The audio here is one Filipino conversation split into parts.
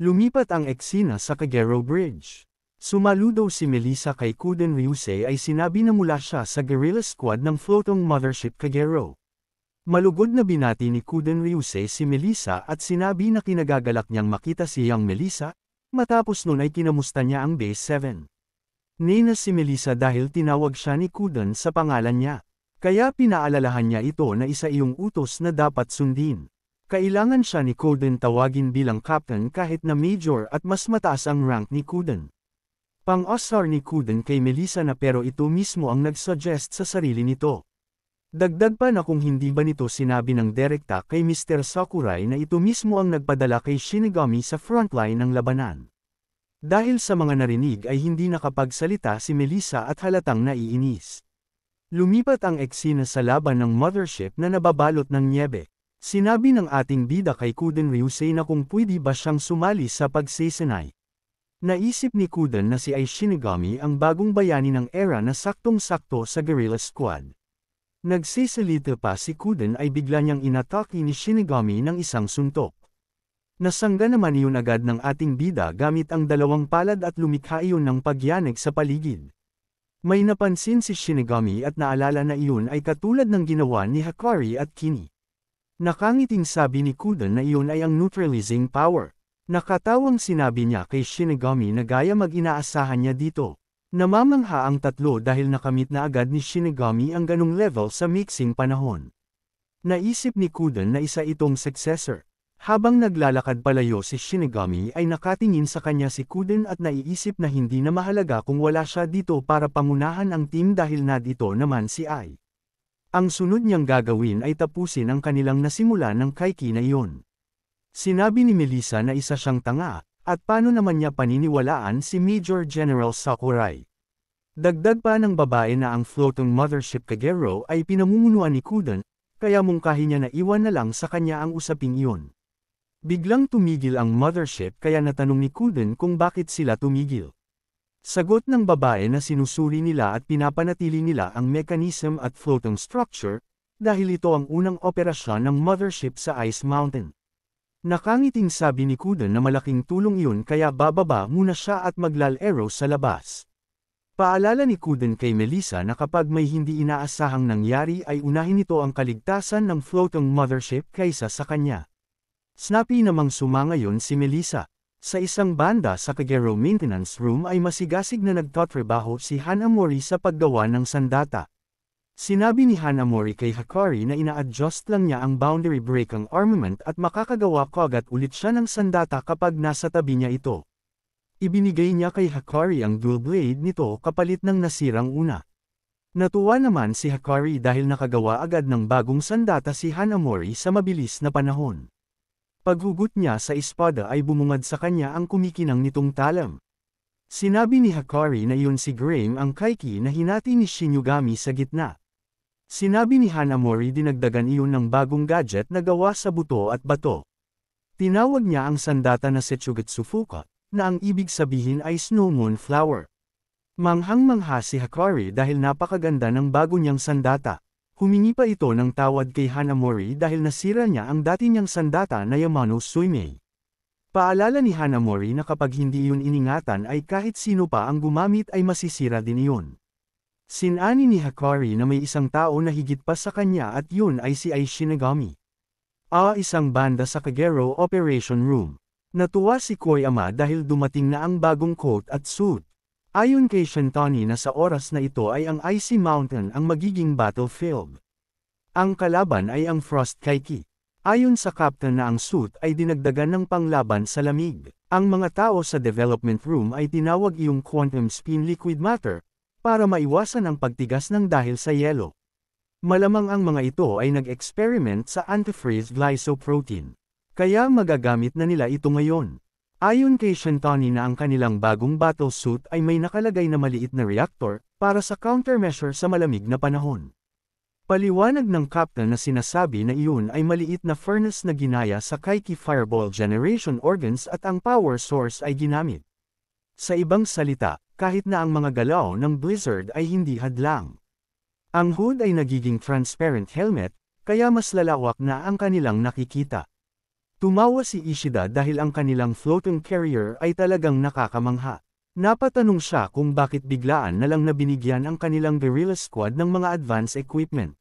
Lumipat ang eksena sa Kagero Bridge. Sumaludo si Melissa kay Kuden Ryusei ay sinabi na mula siya sa guerrilla squad ng floating mothership Kagero. Malugod na binati ni Kuden Ryusei si Melissa at sinabi na kinagagalak niyang makita si Young Melissa, matapos nun ay kinamusta niya ang Base 7. Nina si Melissa dahil tinawag siya ni Kuden sa pangalan niya. Kaya pinaalalahan niya ito na isa iyong utos na dapat sundin. Kailangan siya ni Kuden tawagin bilang captain kahit na major at mas mataas ang rank ni Kuden. Pang-osar ni Kuden kay Melissa na pero ito mismo ang nag-suggest sa sarili nito. Dagdag pa na kung hindi ba nito sinabi ng direkta kay Mr. Sakurai na ito mismo ang nagpadala kay Shinigami sa frontline ng labanan. Dahil sa mga narinig ay hindi nakapagsalita si Melissa at halatang naiinis. Lumipat ang eksena sa laban ng mothership na nababalot ng nyebe. Sinabi ng ating bida kay Kuden Ryusei na kung pwede ba siyang sumali sa pagsesenay. Naisip ni Kuden na si Ai Shinigami ang bagong bayani ng era na saktong-sakto sa guerrilla squad. Nagsisalita pa si Kuden ay bigla niyang inatake ni Shinigami ng isang suntok. Nasangga naman iyon agad ng ating bida gamit ang dalawang palad at lumikha iyon ng pagyanig sa paligid. May napansin si Shinigami at naalala na iyon ay katulad ng ginawa ni Hakari at Kini. Nakangiting sabi ni Kuden na iyon ay ang neutralizing power. Nakatawang sinabi niya kay Shinigami na gaya mag-inaasahan niya dito. Namamangha ang tatlo dahil nakamit na agad ni Shinigami ang ganung level sa mixing panahon. Naisip ni Kuden na isa itong successor. Habang naglalakad palayo si Shinigami ay nakatingin sa kanya si Kuden at naiisip na hindi na mahalaga kung wala siya dito para pangunahan ang team dahil nandito naman si Ai. Ang sunod niyang gagawin ay tapusin ang kanilang nasimulan ng Kaiki na iyon. Sinabi ni Melissa na isa siyang tanga, at paano naman niya paniniwalaan si Major General Sakurai. Dagdag pa ng babae na ang floating mothership Kagero ay pinamumunuan ni Kuden, kaya mungkahi niya na iwan na lang sa kanya ang usaping iyon. Biglang tumigil ang mothership kaya natanong ni Kuden kung bakit sila tumigil. Sagot ng babae na sinusuri nila at pinapanatili nila ang mechanism at floating structure, dahil ito ang unang operasyon ng mothership sa Ice Mountain. Nakangiting sabi ni Kuden na malaking tulong iyon kaya bababa muna siya at maglalaro sa labas. Paalala ni Kuden kay Melissa na kapag may hindi inaasahang nangyari ay unahin ito ang kaligtasan ng floating mothership kaysa sa kanya. Snappy namang sumangayon si Melissa. Sa isang banda sa Kagero Maintenance Room ay masigasig na nagtatrabaho si Hanamori sa paggawa ng sandata. Sinabi ni Hanamori kay Hakari na ina-adjust lang niya ang boundary breaking armament at makakagawa kagad ulit siya ng sandata kapag nasa tabi niya ito. Ibinigay niya kay Hakari ang dual blade nito kapalit ng nasirang una. Natuwa naman si Hakari dahil nakagawa agad ng bagong sandata si Hanamori sa mabilis na panahon. Paghugot niya sa espada ay bumungad sa kanya ang kumikinang nitong talam. Sinabi ni Hakari na iyon si Graham ang Kaiki na hinati ni Shinigami sa gitna. Sinabi ni Hanamori dinagdagan iyon ng bagong gadget na gawa sa buto at bato. Tinawag niya ang sandata na Setsugetsu Fuka, na ang ibig sabihin ay Snow Moon Flower. Manghang-mangha si Hakari dahil napakaganda ng bago niyang sandata. Humingi pa ito ng tawad kay Hanamori dahil nasira niya ang dati niyang sandata na Yamano Suimei. Paalala ni Hanamori na kapag hindi iyon iningatan ay kahit sino pa ang gumamit ay masisira din iyon. Sinani ni Hakari na may isang tao na higit pa sa kanya at yun ay si Ai Shinigami. Isang banda sa Kagero Operation Room. Natuwa si Koyama dahil dumating na ang bagong coat at suit. Ayon kay Shintani na sa oras na ito ay ang Icy Mountain ang magiging battlefield. Ang kalaban ay ang Frost Kaiki. Ayon sa captain na ang suit ay dinagdagan ng panglaban sa lamig. Ang mga tao sa development room ay tinawag iyong quantum spin liquid matter, para maiwasan ang pagtigas ng dahil sa yelo. Malamang ang mga ito ay nag-experiment sa antifreeze glycoprotein. Kaya magagamit na nila ito ngayon. Ayon kay Shintani na ang kanilang bagong battle suit ay may nakalagay na maliit na reactor, para sa countermeasure sa malamig na panahon. Paliwanag ng captain na sinasabi na iyon ay maliit na furnace na ginaya sa Kaiki Fireball Generation Organs at ang power source ay ginamit. Sa ibang salita, kahit na ang mga galaw ng Blizzard ay hindi hadlang. Ang hood ay nagiging transparent helmet, kaya mas lalawak na ang kanilang nakikita. Tumawa si Ishida dahil ang kanilang floating carrier ay talagang nakakamangha. Napatanong siya kung bakit biglaan na lang na binigyan ang kanilang guerrilla squad ng mga advanced equipment.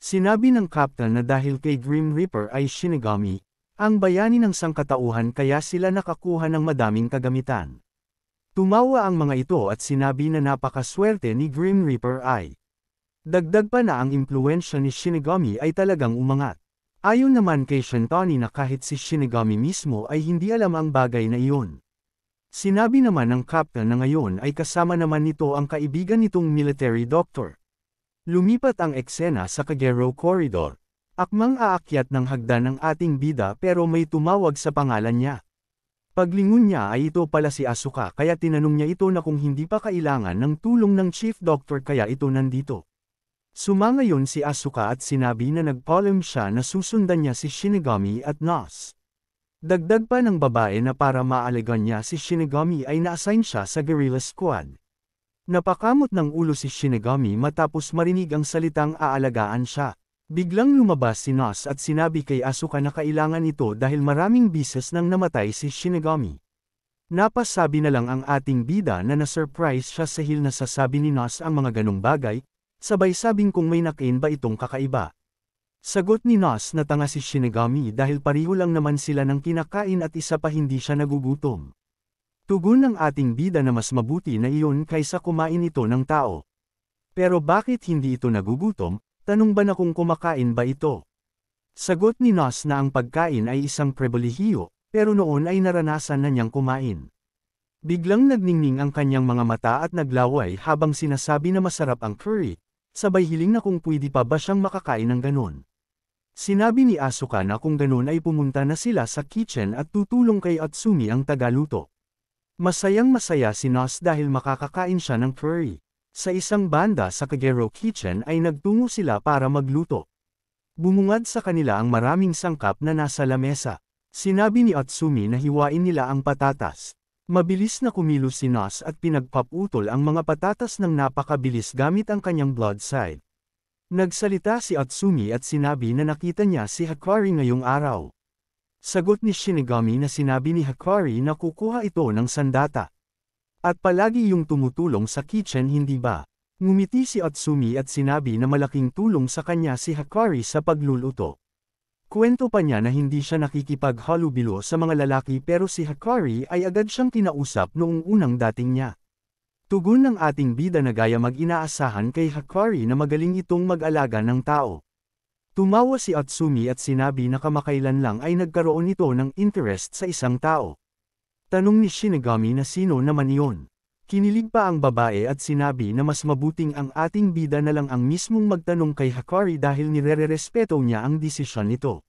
Sinabi ng captain na dahil kay Grim Reaper ay Shinigami, ang bayani ng sangkatauhan kaya sila nakakuha ng madaming kagamitan. Tumawa ang mga ito at sinabi na napakaswerte ni Grim Reaper ay. Dagdag pa na ang impluensya ni Shinigami ay talagang umangat. Ayon naman kay Shintani na kahit si Shinigami mismo ay hindi alam ang bagay na iyon. Sinabi naman ng captain na ngayon ay kasama naman nito ang kaibigan nitong military doctor. Lumipat ang eksena sa Kagero Corridor. Akmang aakyat ng hagdan ng ating bida pero may tumawag sa pangalan niya. Paglingon niya ay ito pala si Asuka kaya tinanong niya ito na kung hindi pa kailangan ng tulong ng chief doctor kaya ito nandito. Sumangayon si Asuka at sinabi na nagpaalam siya na susundan niya si Shinigami at Nos. Dagdag pa ng babae na para maalagaan niya si Shinigami ay na-assign siya sa guerrilla squad. Napakamot ng ulo si Shinigami matapos marinig ang salitang aalagaan siya. Biglang lumabas si Nos at sinabi kay Asuka na kailangan ito dahil maraming bises nang namatay si Shinigami. Napasabi na lang ang ating bida na na-surprise siya sa na sasabi ni Nos ang mga ganong bagay. Sabay sabing kung may nakain ba itong kakaiba. Sagot ni Nos na tanga si Shinigami dahil pareho lang naman sila ng kinakain at isa pa hindi siya nagugutom. Tugon ng ating bida na mas mabuti na iyon kaysa kumain ito ng tao. Pero bakit hindi ito nagugutom? Tanong ba na kung kumakain ba ito? Sagot ni Nos na ang pagkain ay isang pribilehiyo, pero noon ay naranasan na niyang kumain. Biglang nagningning ang kanyang mga mata at naglaway habang sinasabi na masarap ang curry. Sabay hiling na kung pwede pa ba siyang makakain ng ganon. Sinabi ni Asuka na kung ganon ay pumunta na sila sa kitchen at tutulong kay Atsumi ang tagaluto. Masayang masaya si Nos dahil makakakain siya ng curry. Sa isang banda sa Kagero Kitchen ay nagtungo sila para magluto. Bumungad sa kanila ang maraming sangkap na nasa lamesa. Sinabi ni Atsumi na hiwain nila ang patatas. Mabilis na kumilos si Nos at pinagpaputol ang mga patatas ng napakabilis gamit ang kanyang blood side. Nagsalita si Atsumi at sinabi na nakita niya si Hakari ngayong araw. Sagot ni Shinigami na sinabi ni Hakari na kukuha ito ng sandata. At palagi yung tumutulong sa kitchen hindi ba? Ngumiti si Atsumi at sinabi na malaking tulong sa kanya si Hakari sa pagluluto. Kwento pa niya na hindi siya nakikipaghalubilo sa mga lalaki pero si Hakari ay agad siyang kinausap noong unang dating niya. Tugon ng ating bida na gaya mag-inaasahan kay Hakari na magaling itong mag-alaga ng tao. Tumawa si Atsumi at sinabi na kamakailan lang ay nagkaroon ito ng interest sa isang tao. Tanong ni Shinigami na sino naman iyon. Kinilig pa ang babae at sinabi na mas mabuting ang ating bida na lang ang mismong magtanong kay Hakari dahil nire-respeto niya ang desisyon nito.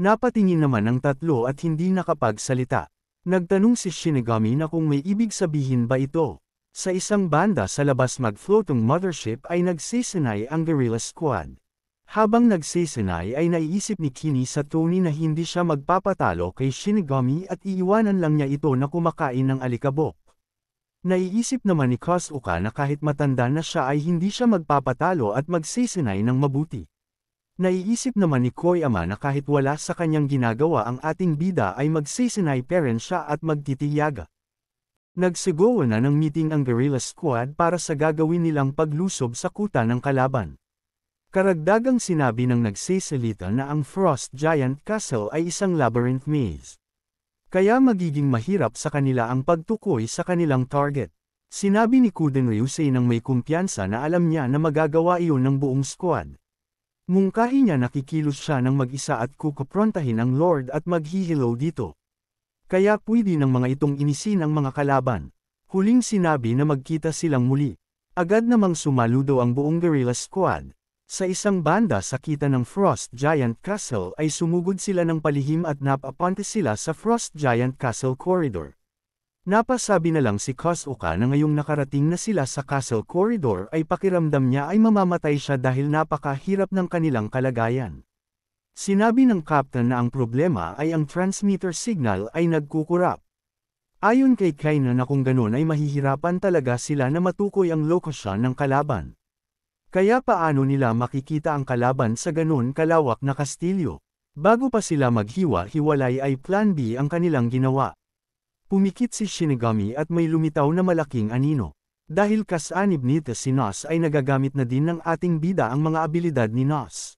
Napatingin naman ang tatlo at hindi nakapagsalita. Nagtanong si Shinigami na kung may ibig sabihin ba ito. Sa isang banda sa labas mag-floating mothership ay nagsisinay ang guerrilla squad. Habang nagsisinay ay naiisip ni Kini Satoni na hindi siya magpapatalo kay Shinigami at iiwanan lang niya ito na kumakain ng alikabok. Naiisip naman ni Kosuka na kahit matanda na siya ay hindi siya magpapatalo at magsisinay ng mabuti. Naiisip naman ni Koyama na kahit wala sa kanyang ginagawa ang ating bida ay magsisinay pa rin siya at magtitiyaga. Nagsigawa na ng meeting ang guerrilla squad para sa gagawin nilang paglusob sa kuta ng kalaban. Karagdagang sinabi ng nagsisalita na ang Frost Giant Castle ay isang labyrinth maze. Kaya magiging mahirap sa kanila ang pagtukoy sa kanilang target. Sinabi ni Kuden Ryusei nang may kumpiyansa na alam niya na magagawa iyon ng buong squad. Mungkahi niya nakikilos siya ng mag-isa at kukoprontahin ang Lord at maghihilo dito. Kaya pwede ng mga itong inisin ang mga kalaban. Huling sinabi na magkita silang muli. Agad namang sumaludo ang buong guerrilla squad. Sa isang banda sa kita ng Frost Giant Castle ay sumugod sila ng palihim at napapunta sila sa Frost Giant Castle Corridor. Napasabi na lang si Kosuka na ngayong nakarating na sila sa Castle Corridor ay pakiramdam niya ay mamamatay siya dahil napakahirap ng kanilang kalagayan. Sinabi ng captain na ang problema ay ang transmitter signal ay nagkukurap. Ayon kay Kaina na kung ganun ay mahihirapan talaga sila na matukoy ang lokasyon ng kalaban. Kaya paano nila makikita ang kalaban sa ganon kalawak na kastilyo? Bago pa sila maghiwa-hiwalay ay Plan B ang kanilang ginawa. Pumikit si Shinigami at may lumitaw na malaking anino. Dahil kasanib nito si Nos ay nagagamit na din ng ating bida ang mga abilidad ni Nos.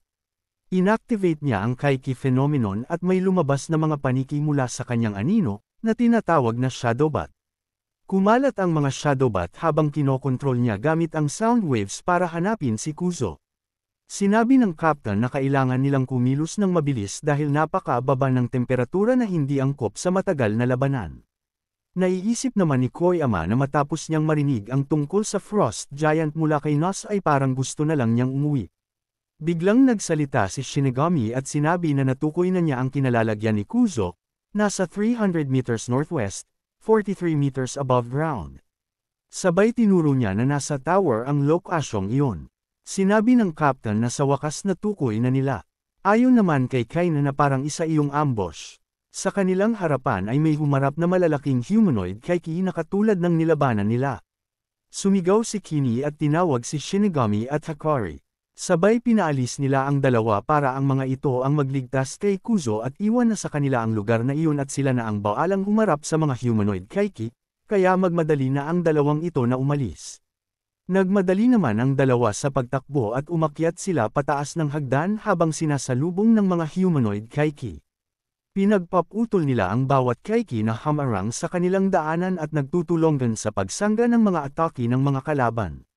Inactivate niya ang Kaiki phenomenon at may lumabas na mga paniki mula sa kanyang anino, na tinatawag na Shadowbat. Kumalat ang mga Shadowbat habang kinokontrol niya gamit ang sound waves para hanapin si Kuzo. Sinabi ng Captain na kailangan nilang kumilos ng mabilis dahil napakababa ng temperatura na hindi angkop sa matagal na labanan. Naiisip naman ni Koyama na matapos niyang marinig ang tungkol sa Frost Giant mula kay Nos ay parang gusto na lang niyang umuwi. Biglang nagsalita si Shinigami at sinabi na natukoy na niya ang kinalalagyan ni Kuzo, nasa 300 meters northwest, 43 meters above ground. Sabay tinuro niya na nasa tower ang lokasyong iyon. Sinabi ng Captain na sa wakas natukoy na nila. Ayon naman kay Kaina na parang isa iyong ambush. Sa kanilang harapan ay may humarap na malalaking humanoid Kaiki na katulad ng nilabanan nila. Sumigaw si Kini at tinawag si Shinigami at Hakari. Sabay pinaalis nila ang dalawa para ang mga ito ang magligtas kay Kuzo at iwan na sa kanila ang lugar na iyon at sila na ang baalang humarap sa mga humanoid Kaiki, kaya magmadali na ang dalawang ito na umalis. Nagmadali naman ang dalawa sa pagtakbo at umakyat sila pataas ng hagdan habang sinasalubong ng mga humanoid Kaiki. Pinagpaputol nila ang bawat Kaiki na hamarang sa kanilang daanan at nagtutulungan sa pagsangga ng mga atake ng mga kalaban.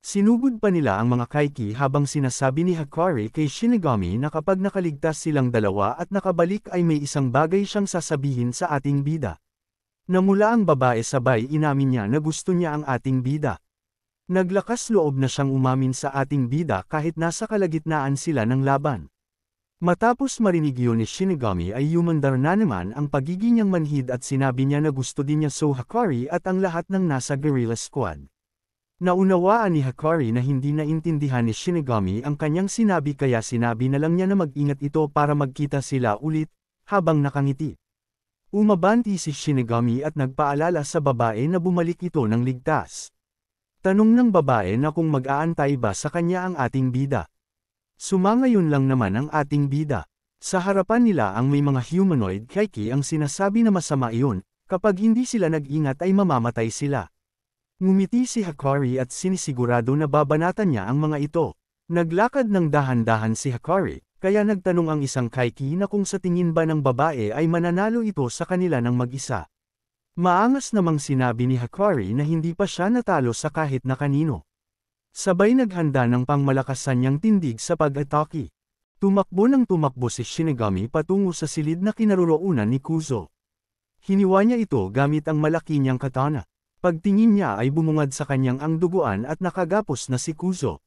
Sinugod pa nila ang mga Kaiki habang sinasabi ni Hakari kay Shinigami na kapag nakaligtas silang dalawa at nakabalik ay may isang bagay siyang sasabihin sa ating bida. Namula ang babae sabay inamin niya na gusto niya ang ating bida. Naglakas loob na siyang umamin sa ating bida kahit nasa kalagitnaan sila ng laban. Matapos marinig yun ni Shinigami ay yumandar na naman ang pagiging niyang manhid at sinabi niya na gusto din niya so Hakari at ang lahat ng nasa guerrilla squad. Naunawaan ni Hakari na hindi naintindihan ni Shinigami ang kanyang sinabi kaya sinabi na lang niya na mag-ingat ito para magkita sila ulit, habang nakangiti. Umabanti si Shinigami at nagpaalala sa babae na bumalik ito ng ligtas. Tanong ng babae na kung mag-aantay ba sa kanya ang ating bida. Sumangayon lang naman ang ating bida. Sa harapan nila ang may mga humanoid Kaiki ang sinasabi na masama iyon, kapag hindi sila nag-ingat ay mamamatay sila. Ngumiti si Hakari at sinisigurado na babanatan niya ang mga ito. Naglakad ng dahan-dahan si Hakari, kaya nagtanong ang isang Kaiki na kung sa tingin ba ng babae ay mananalo ito sa kanila ng mag-isa. Maangas namang sinabi ni Hakari na hindi pa siya natalo sa kahit na kanino. Sabay naghanda ng pangmalakasan niyang tindig sa pag-atake. Tumakbo ng tumakbo si Shinigami patungo sa silid na kinaroroonan ni Kuzo. Hiniwa niya ito gamit ang malaki niyang katana. Pagtingin niya ay bumungad sa kanyang ang duguan at nakagapos na si Kuzo.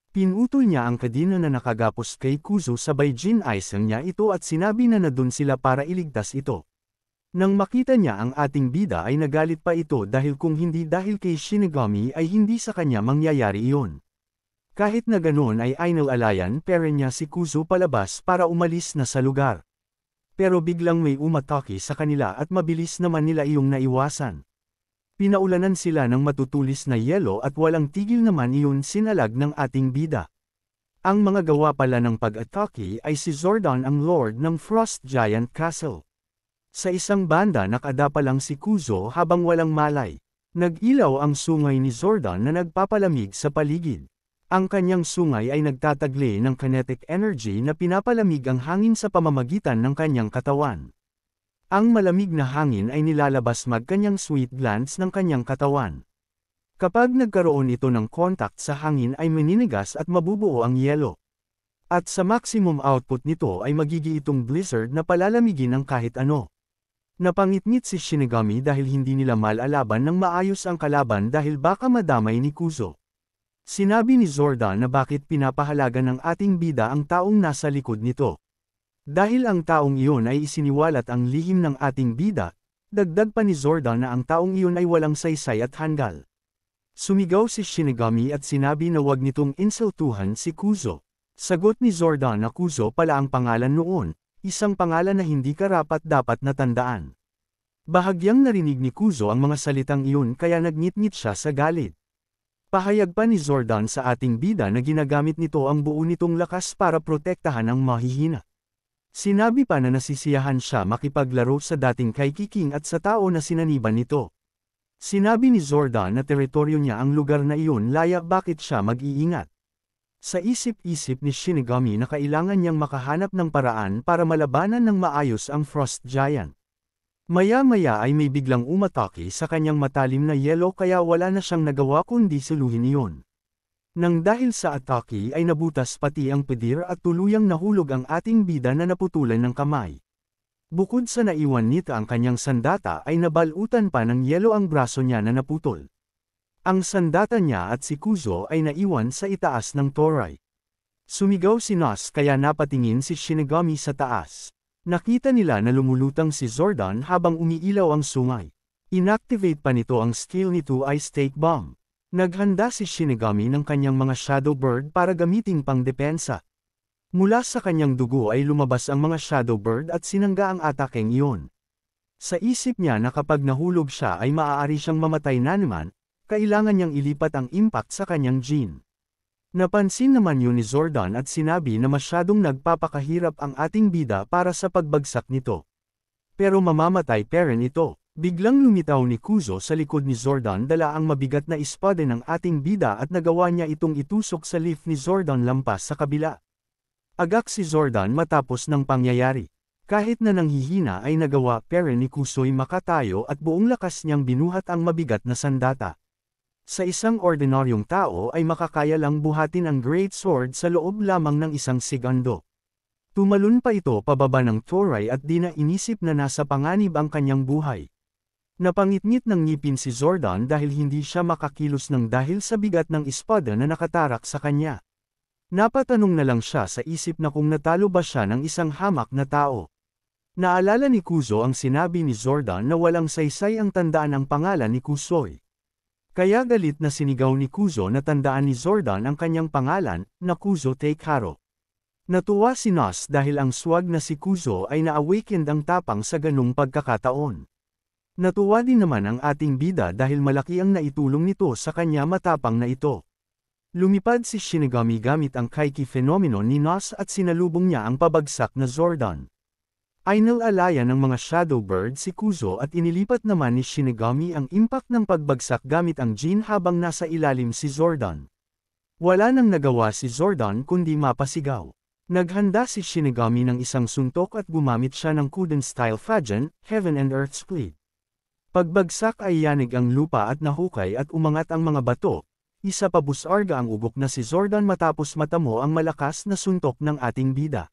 Pinutol niya ang kadina na nakagapos kay Kuzo sabay gin-isang niya ito at sinabi na nadun sila para iligtas ito. Nang makita niya ang ating bida ay nagalit pa ito dahil kung hindi dahil kay Shinigami ay hindi sa kanya mangyayari iyon. Kahit na ganoon ay inalalayan pero niya si Kuzo palabas para umalis na sa lugar. Pero biglang may umatake sa kanila at mabilis naman nila iyong naiwasan. Pinaulanan sila ng matutulis na yelo at walang tigil naman iyon sinalag ng ating bida. Ang mga gawa pala ng pag-atake ay si Zordon ang Lord ng Frost Giant Castle. Sa isang banda nakadapa lang si Kuzo habang walang malay. Nag-ilaw ang sungay ni Zordon na nagpapalamig sa paligid. Ang kanyang sungay ay nagtataglay ng kinetic energy na pinapalamig ang hangin sa pamamagitan ng kanyang katawan. Ang malamig na hangin ay nilalabas magkanyang sweet glands ng kanyang katawan. Kapag nagkaroon ito ng contact sa hangin ay maninigas at mabubuo ang yelo. At sa maximum output nito ay magiging itong blizzard na palalamigin ang kahit ano. Napangitngit si Shinigami dahil hindi nila malalaban ng maayos ang kalaban dahil baka madamay ni Kuzo. Sinabi ni Zordon na bakit pinapahalaga ng ating bida ang taong nasa likod nito. Dahil ang taong iyon ay isiniwalat ang lihim ng ating bida, dagdag pa ni Zordon na ang taong iyon ay walang saysay at handgal. Sumigaw si Shinigami at sinabi na wag nitong insultuhan si Kuzo. Sagot ni Zordon na Kuzo pala ang pangalan noon, isang pangalan na hindi karapat-dapat na tandaan. Bahagyang narinig ni Kuzo ang mga salitang iyon kaya nagngit-ngit siya sa galit. Pahayag pa ni Zordon sa ating bida na ginagamit nito ang buo nitong lakas para protektahan ang mahihina. Sinabi pa na nasisiyahan siya makipaglaro sa dating kay King at sa tao na sinaniban nito. Sinabi ni Zordon na teritoryo niya ang lugar na iyon bakit siya mag-iingat. Sa isip-isip ni Shinigami na kailangan niyang makahanap ng paraan para malabanan ng maayos ang Frost Giant. Maya-maya ay may biglang umatake sa kanyang matalim na yelo kaya wala na siyang nagawa kundi suluhin iyon. Nang dahil sa atake ay nabutas pati ang pedir at tuluyang nahulog ang ating bida na naputulan ng kamay. Bukod sa naiwan nito ang kanyang sandata ay nabalutan pa ng yelo ang braso niya na naputol. Ang sandata niya at si Kuzo ay naiwan sa itaas ng toray. Sumigaw si Nos kaya napatingin si Shinigami sa taas. Nakita nila na lumulutang si Zordon habang umiilaw ang sungay. Inactivate pa nito ang skill ni Two Eyes Take Bomb. Naghanda si Shinigami ng kanyang mga Shadow Bird para gamiting pangdepensa. Mula sa kanyang dugo ay lumabas ang mga Shadow Bird at sinangga ang atakeng iyon. Sa isip niya na kapag nahulog siya ay maaari siyang mamatay na naman, kailangan niyang ilipat ang impact sa kanyang gene. Napansin naman yun ni Zordon at sinabi na masyadong nagpapakahirap ang ating bida para sa pagbagsak nito. Pero mamamatay pa rin ito. Biglang lumitaw ni Kuzo sa likod ni Zordon dala ang mabigat na espada ng ating bida at nagawa niya itong itusok sa lift ni Zordon lampas sa kabila. Agak si Zordon matapos ng pangyayari. Kahit na nanghihina ay nagawa pa rin ni Kuzo'y makatayo at buong lakas niyang binuhat ang mabigat na sandata. Sa isang ordinaryong tao ay makakaya lang buhatin ang Great Sword sa loob lamang ng isang segundo. Tumalon pa ito pababa ng toray at di na inisip na nasa panganib ang kanyang buhay. Napangitngit ng ngipin si Zordon dahil hindi siya makakilos ng dahil sa bigat ng espada na nakatarak sa kanya. Napatanong na lang siya sa isip na kung natalo ba siya ng isang hamak na tao. Naalala ni Kuzo ang sinabi ni Zordon na walang saysay ang tandaan ang pangalan ni Kuzoy. Kaya galit na sinigaw ni Kuzo na tandaan ni Zordon ang kanyang pangalan, na Kuzo Teikaro. Natuwa si Nos dahil ang swag na si Kuzo ay na-awakened ang tapang sa ganung pagkakataon. Natuwa din naman ang ating bida dahil malaki ang naitulong nito sa kanya matapang na ito. Lumipad si Shinigami gamit ang Kaiki phenomenon ni Nos at sinalubong niya ang pabagsak na Zordon. Inalaya ng mga Shadow Bird si Kuzo at inilipat naman ni Shinigami ang impact ng pagbagsak gamit ang gene habang nasa ilalim si Zordon. Wala nang nagawa si Zordon kundi mapasigaw. Naghanda si Shinigami ng isang suntok at gumamit siya ng Kuden-style Fajan, Heaven and Earth Split. Pagbagsak ay yanig ang lupa at nahukay at umangat ang mga bato. Isa pa busarga ang ugok na si Zordon matapos matamo ang malakas na suntok ng ating bida.